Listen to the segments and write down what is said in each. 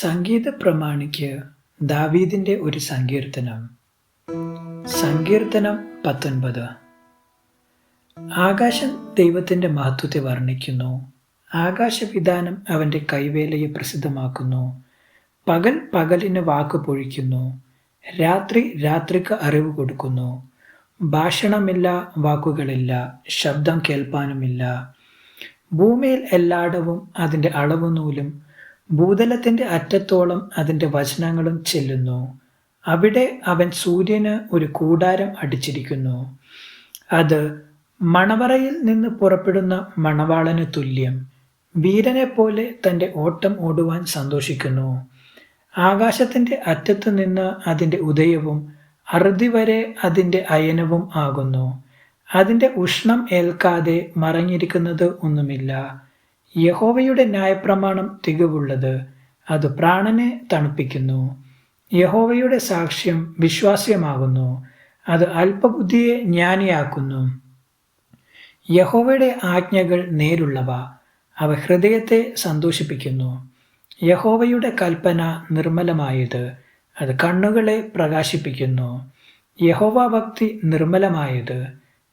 സംഗീത പ്രമാണിക്ക് ദാവീദിന്റെ ഒരു സങ്കീർത്തനം. സങ്കീർത്തനം 19. ആകാശം ദൈവത്തിന്റെ മഹത്വത്തെ വർണ്ണിക്കുന്നു. ആകാശവിധാനം അവന്റെ കൈവേലയെ പ്രസിദ്ധമാക്കുന്നു. പകൽ പകലിന് വാക്ക് പൊഴിക്കുന്നു. രാത്രി രാത്രിക്ക് അറിവ് കൊടുക്കുന്നു. ഭാഷണമില്ല, വാക്കുകളില്ല, ശബ്ദം കേൾപ്പാനുമില്ല. ഭൂമിയിൽ എല്ലായിടവും അതിൻ്റെ അളവുനൂലും ഭൂതലത്തിന്റെ അറ്റത്തോളം അതിൻ്റെ വചനങ്ങളും ചെല്ലുന്നു. അവിടെ അവൻ സൂര്യന് ഒരു കൂടാരം അടിച്ചിരിക്കുന്നു. അത് മണവറയിൽ നിന്ന് പുറപ്പെടുന്ന മണവാളന് തുല്യം. വീരനെ പോലെ തൻ്റെ ഓട്ടം ഓടുവാൻ സന്തോഷിക്കുന്നു. ആകാശത്തിന്റെ അറ്റത്തു നിന്ന് അതിൻ്റെ ഉദയവും അറുതി വരെ അതിൻ്റെ അയനവും ആകുന്നു. അതിൻ്റെ ഉഷ്ണം ഏൽക്കാതെ മറഞ്ഞിരിക്കുന്നത് ഒന്നുമില്ല. യഹോവയുടെ ന്യായപ്രമാണം തികവുള്ളത്, അത് പ്രാണനെ തണുപ്പിക്കുന്നു. യഹോവയുടെ സാക്ഷ്യം വിശ്വാസ്യമാകുന്നു, അത് അല്പബുദ്ധിയെ ജ്ഞാനിയാക്കുന്നു. യഹോവയുടെ ആജ്ഞകൾ നേരുള്ളവ, അവ ഹൃദയത്തെ സന്തോഷിപ്പിക്കുന്നു. യഹോവയുടെ കൽപ്പന നിർമ്മലമായത്, അത് കണ്ണുകളെ പ്രകാശിപ്പിക്കുന്നു. യഹോവാഭക്തി നിർമ്മലമായത്,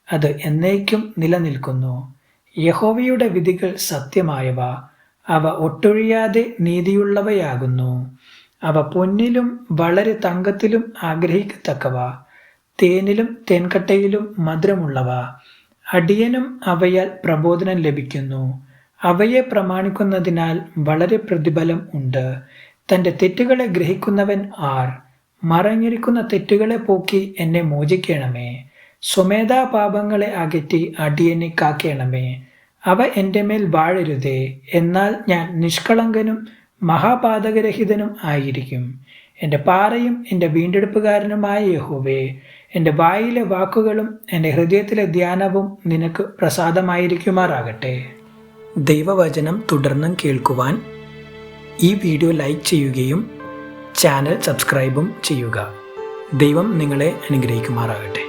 അത് എന്നേക്കും നിലനിൽക്കുന്നു. യഹോവയുടെ വിധികൾ സത്യമായവ, അവ ഒട്ടൊഴിയാതെ നീതിയുള്ളവയാകുന്നു. അവ പൊന്നിലും വളരെ തങ്കത്തിലും ആഗ്രഹിക്കത്തക്കവ, തേനിലും തേൻകട്ടയിലും മധുരമുള്ളവ. അടിയനും അവയാൽ പ്രബോധനം ലഭിക്കുന്നു. അവയെ പ്രമാണിക്കുന്നതിനാൽ വളരെ പ്രതിഫലം ഉണ്ട്. തൻ്റെ തെറ്റുകളെ ഗ്രഹിക്കുന്നവൻ ആർ? മറഞ്ഞിരിക്കുന്ന തെറ്റുകളെ പോക്കി എന്നെ മോചിക്കണമേ. സ്വമേധാപാപങ്ങളെ അകറ്റി അടിയനെ കാക്കണമേ. അവ എൻ്റെ മേൽ വാഴരുതേ. എന്നാൽ ഞാൻ നിഷ്കളങ്കനും മഹാപാതകരഹിതനും ആയിരിക്കും. എൻ്റെ പാറയും എൻ്റെ വീണ്ടെടുപ്പുകാരനുമായ യഹോവേ, എൻ്റെ വായിലെ വാക്കുകളും എൻ്റെ ഹൃദയത്തിലെ ധ്യാനവും നിനക്ക് പ്രസാദമായിരിക്കുമാറാകട്ടെ. ദൈവവചനം തുടർന്നും കേൾക്കുവാൻ ഈ വീഡിയോ ലൈക്ക് ചെയ്യുകയും ചാനൽ സബ്സ്ക്രൈബും ചെയ്യുക. ദൈവം നിങ്ങളെ അനുഗ്രഹിക്കുമാറാകട്ടെ.